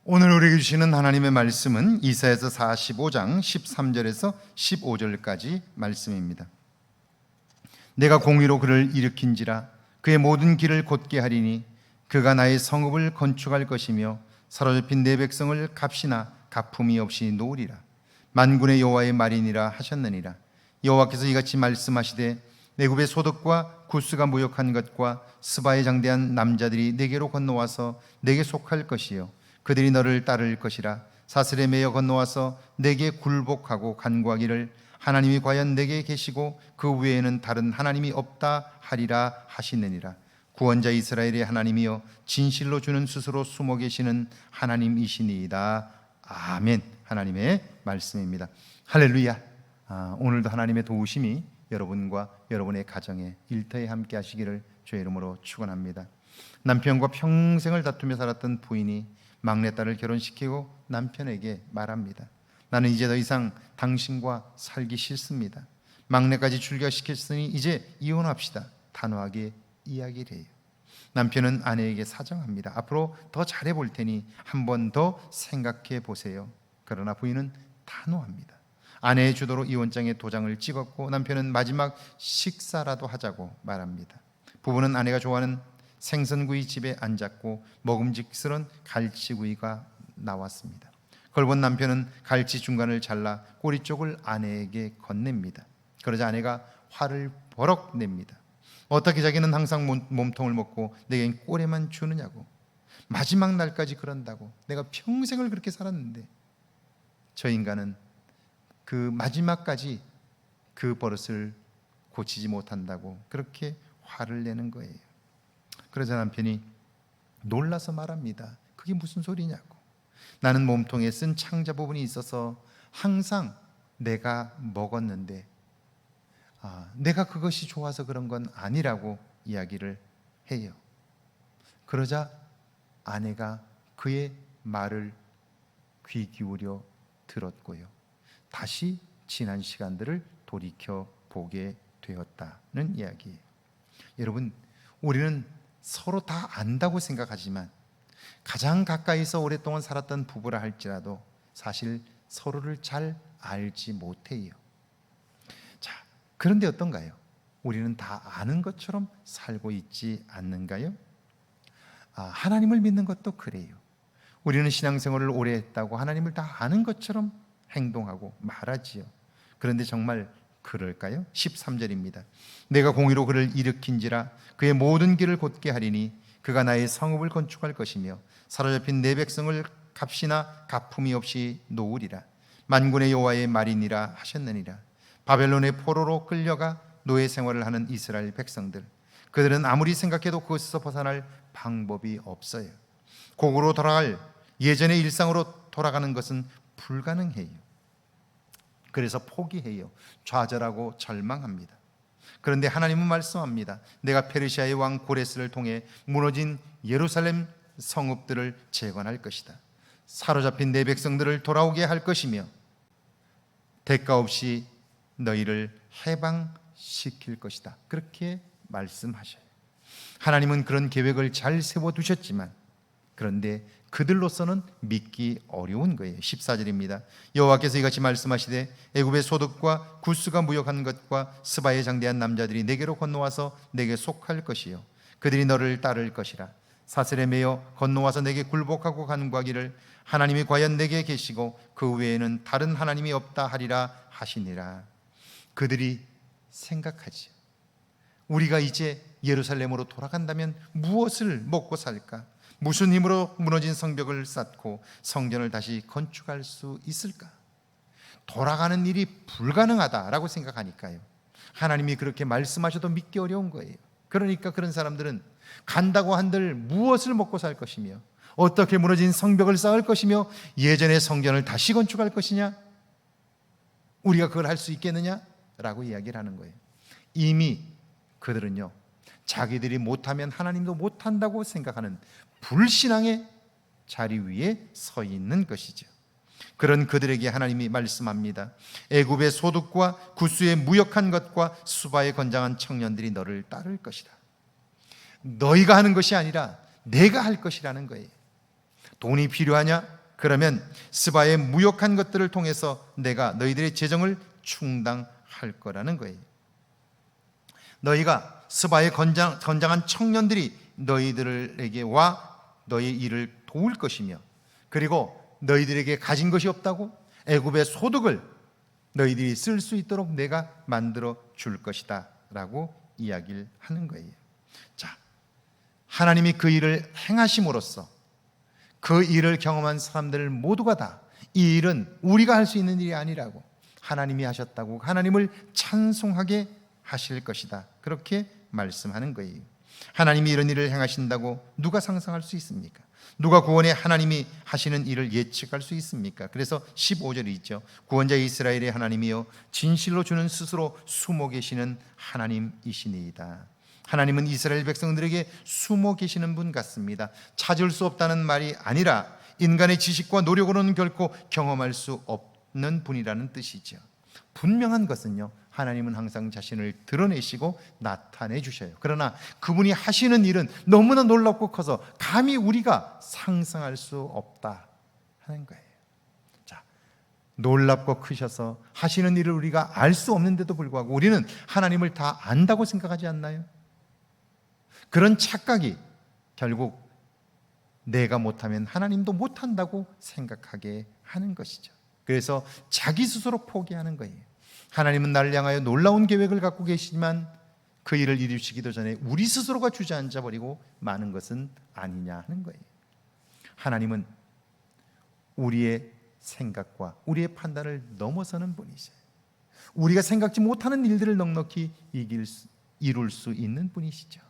오늘 우리에게 주시는 하나님의 말씀은 이사야서 45장 13절에서 15절까지 말씀입니다. 내가 공의로 그를 일으킨지라 그의 모든 길을 곧게 하리니 그가 나의 성읍을 건축할 것이며 사로잡힌 내 백성을 값이나 가품이 없이 놓으리라. 만군의 여호와의 말이니라 하셨느니라. 여호와께서 이같이 말씀하시되 애굽의 소득과 구스가 무역한 것과 스바에 장대한 남자들이 내게로 건너와서 내게 속할 것이요 그들이 너를 따를 것이라. 사슬에 매여 건너와서 내게 굴복하고 간구하기를 하나님이 과연 내게 계시고 그 외에는 다른 하나님이 없다 하리라 하시느니라. 구원자 이스라엘의 하나님이여 진실로 주는 스스로 숨어 계시는 하나님이시니이다. 아멘. 하나님의 말씀입니다. 할렐루야. 오늘도 하나님의 도우심이 여러분과 여러분의 가정에 일터에 함께 하시기를 주의 이름으로 축원합니다. 남편과 평생을 다투며 살았던 부인이 막내딸을 결혼시키고 남편에게 말합니다. 나는 이제 더 이상 당신과 살기 싫습니다. 막내까지 출가시켰으니 이제 이혼합시다. 단호하게 이야기를 해요. 남편은 아내에게 사정합니다. 앞으로 더 잘해볼 테니 한 번 더 생각해 보세요. 그러나 부인은 단호합니다. 아내의 주도로 이혼장에 도장을 찍었고 남편은 마지막 식사라도 하자고 말합니다. 부부는 아내가 좋아하는 생선구이 집에 앉았고 먹음직스러운 갈치구이가 나왔습니다. 그걸 본 남편은 갈치 중간을 잘라 꼬리 쪽을 아내에게 건넵니다. 그러자 아내가 화를 버럭 냅니다. 어떻게 자기는 항상 몸통을 먹고 내겐 꼬리만 주느냐고, 마지막 날까지 그런다고, 내가 평생을 그렇게 살았는데. 저 인간은 그 마지막까지 그 버릇을 고치지 못한다고 그렇게 화를 내는 거예요. 그러자 남편이 놀라서 말합니다. 그게 무슨 소리냐고. 나는 몸통에 쓴 창자 부분이 있어서 항상 내가 먹었는데 내가 그것이 좋아서 그런 건 아니라고 이야기를 해요. 그러자 아내가 그의 말을 귀 기울여 들었고요, 다시 지난 시간들을 돌이켜 보게 되었다는 이야기예요. 여러분, 우리는 서로 다 안다고 생각하지만 가장 가까이서 오랫동안 살았던 부부라 할지라도 사실 서로를 잘 알지 못해요. 자, 그런데 어떤가요? 우리는 다 아는 것처럼 살고 있지 않는가요? 하나님을 믿는 것도 그래요. 우리는 신앙생활을 오래 했다고 하나님을 다 아는 것처럼 행동하고 말하지요. 그런데 정말 그럴까요? 13절입니다. 내가 공의로 그를 일으킨지라 그의 모든 길을 곧게 하리니 그가 나의 성읍을 건축할 것이며 사로잡힌 내 백성을 값이나 가품이 없이 놓으리라. 만군의 여호와의 말이니라 하셨느니라. 바벨론의 포로로 끌려가 노예 생활을 하는 이스라엘 백성들, 그들은 아무리 생각해도 그것에서 벗어날 방법이 없어요. 고국으로 돌아갈 예전의 일상으로 돌아가는 것은 불가능해요. 그래서 포기해요. 좌절하고 절망합니다. 그런데 하나님은 말씀합니다. 내가 페르시아의 왕 고레스를 통해 무너진 예루살렘 성읍들을 재건할 것이다. 사로잡힌 내 백성들을 돌아오게 할 것이며 대가 없이 너희를 해방시킬 것이다. 그렇게 말씀하셔요. 하나님은 그런 계획을 잘 세워두셨지만 그런데 그들로서는 믿기 어려운 거예요. 14절입니다. 여호와께서 이같이 말씀하시되 애굽의 소득과 구스가 무역한 것과 스바에 장대한 남자들이 내게로 건너와서 내게 속할 것이요 그들이 너를 따를 것이라. 사슬에 매여 건너와서 내게 굴복하고 간구하기를 하나님이 과연 내게 계시고 그 외에는 다른 하나님이 없다 하리라 하시니라. 그들이 생각하지, 우리가 이제 예루살렘으로 돌아간다면 무엇을 먹고 살까? 무슨 힘으로 무너진 성벽을 쌓고 성전을 다시 건축할 수 있을까? 돌아가는 일이 불가능하다라고 생각하니까요, 하나님이 그렇게 말씀하셔도 믿기 어려운 거예요. 그러니까 그런 사람들은 간다고 한들 무엇을 먹고 살 것이며 어떻게 무너진 성벽을 쌓을 것이며 예전의 성전을 다시 건축할 것이냐? 우리가 그걸 할 수 있겠느냐? 라고 이야기를 하는 거예요. 이미 그들은요, 자기들이 못하면 하나님도 못한다고 생각하는 불신앙의 자리 위에 서 있는 것이죠. 그런 그들에게 하나님이 말씀합니다. 애굽의 소득과 구스의 무역한 것과 수바에 건장한 청년들이 너를 따를 것이다. 너희가 하는 것이 아니라 내가 할 것이라는 거예요. 돈이 필요하냐? 그러면 스바의 무역한 것들을 통해서 내가 너희들의 재정을 충당할 거라는 거예요. 너희가 스바의 건장한 청년들이 너희들에게 와 너희 일을 도울 것이며, 그리고 너희들에게 가진 것이 없다고 애굽의 소득을 너희들이 쓸 수 있도록 내가 만들어 줄 것이다 라고 이야기를 하는 거예요. 자, 하나님이 그 일을 행하심으로써 그 일을 경험한 사람들 모두가 다 이 일은 우리가 할 수 있는 일이 아니라고, 하나님이 하셨다고 하나님을 찬송하게 하실 것이다, 그렇게 말씀하는 거예요. 하나님이 이런 일을 행하신다고 누가 상상할 수 있습니까? 누가 구원의 하나님이 하시는 일을 예측할 수 있습니까? 그래서 15절이 있죠. 구원자 이스라엘의 하나님이여 진실로 주는 스스로 숨어 계시는 하나님이시니이다. 하나님은 이스라엘 백성들에게 숨어 계시는 분 같습니다. 찾을 수 없다는 말이 아니라 인간의 지식과 노력으로는 결코 경험할 수 없는 분이라는 뜻이죠. 분명한 것은요, 하나님은 항상 자신을 드러내시고 나타내 주셔요. 그러나 그분이 하시는 일은 너무나 놀랍고 커서 감히 우리가 상상할 수 없다 하는 거예요. 자, 놀랍고 크셔서 하시는 일을 우리가 알 수 없는데도 불구하고 우리는 하나님을 다 안다고 생각하지 않나요? 그런 착각이 결국 내가 못하면 하나님도 못한다고 생각하게 하는 것이죠. 그래서 자기 스스로 포기하는 거예요. 하나님은 나를 향하여 놀라운 계획을 갖고 계시지만 그 일을 이루시기도 전에 우리 스스로가 주저앉아 버리고 마는 것은 아니냐 하는 거예요. 하나님은 우리의 생각과 우리의 판단을 넘어서는 분이세요. 우리가 생각지 못하는 일들을 넉넉히 이룰 수 있는 분이시죠.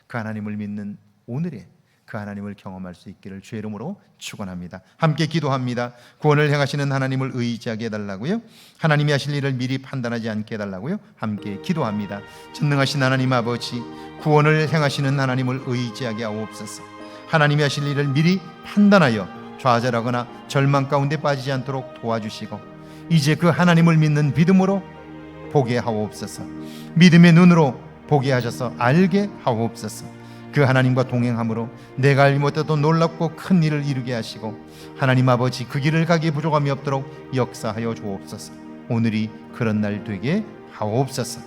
그 하나님을 믿는 오늘의 그 하나님을 경험할 수 있기를 주의 이름으로 축원합니다. 함께 기도합니다. 구원을 행하시는 하나님을 의지하게 해달라고요. 하나님이 하실 일을 미리 판단하지 않게 해달라고요. 함께 기도합니다. 전능하신 하나님 아버지, 구원을 행하시는 하나님을 의지하게 하옵소서. 하나님이 하실 일을 미리 판단하여 좌절하거나 절망 가운데 빠지지 않도록 도와주시고, 이제 그 하나님을 믿는 믿음으로 보게 하옵소서. 믿음의 눈으로 보게 하셔서 알게 하옵소서. 그 하나님과 동행함으로 내가 알지 못해도 놀랍고 큰 일을 이루게 하시고, 하나님 아버지 그 길을 가기에 부족함이 없도록 역사하여 주옵소서. 오늘이 그런 날 되게 하옵소서.